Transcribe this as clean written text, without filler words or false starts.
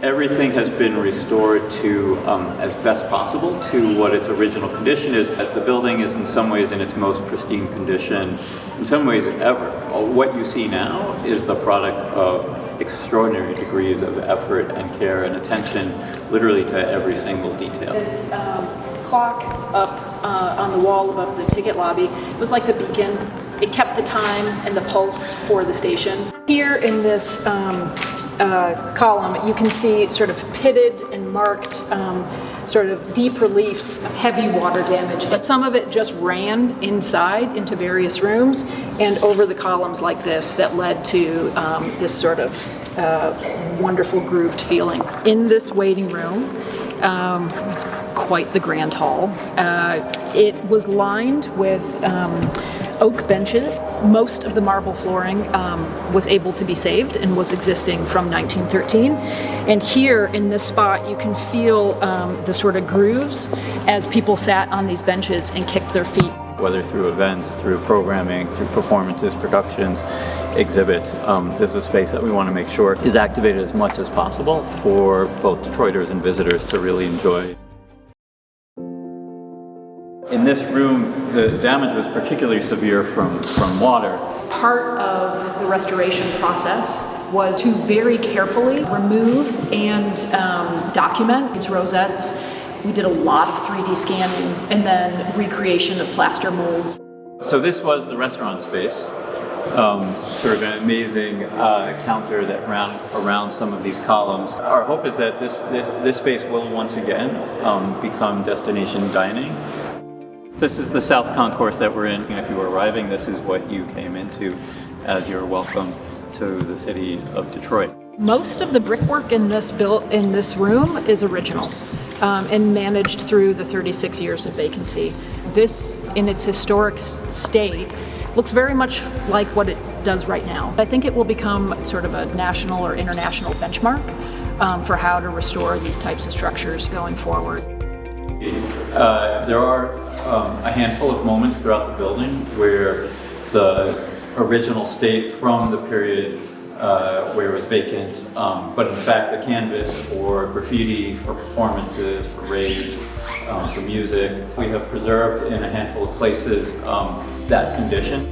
Everything has been restored to, as best possible, to what its original condition is. The building is in some ways in its most pristine condition, in some ways ever. What you see now is the product of extraordinary degrees of effort and care and attention, literally to every single detail. This clock up on the wall above the ticket lobby was like the beacon. It kept the time and the pulse for the station. Here in this column, you can see sort of pitted and marked sort of deep reliefs, heavy water damage. But some of it just ran inside into various rooms and over the columns like this that led to this sort of wonderful grooved feeling. In this waiting room, it's quite the grand hall. It was lined with oak benches. Most of the marble flooring was able to be saved and was existing from 1913. And here in this spot, you can feel the sort of grooves as people sat on these benches and kicked their feet. Whether through events, through programming, through performances, productions, exhibits, this is a space that we want to make sure is activated as much as possible for both Detroiters and visitors to really enjoy. In this room, the damage was particularly severe from water. Part of the restoration process was to very carefully remove and document these rosettes. We did a lot of 3D scanning and then recreation of plaster molds. So this was the restaurant space. Sort of an amazing counter that ran around some of these columns. Our hope is that this space will once again become destination dining. This is the South Concourse that we're in. If you were arriving, this is what you came into as your welcome to the city of Detroit. Most of the brickwork in this room is original and managed through the 36 years of vacancy. This, in its historic state, looks very much like what it does right now. I think it will become sort of a national or international benchmark for how to restore these types of structures going forward. There are a handful of moments throughout the building where the original state from the period where it was vacant, but in fact the canvas for graffiti, for performances, for rage, for music, we have preserved in a handful of places that condition.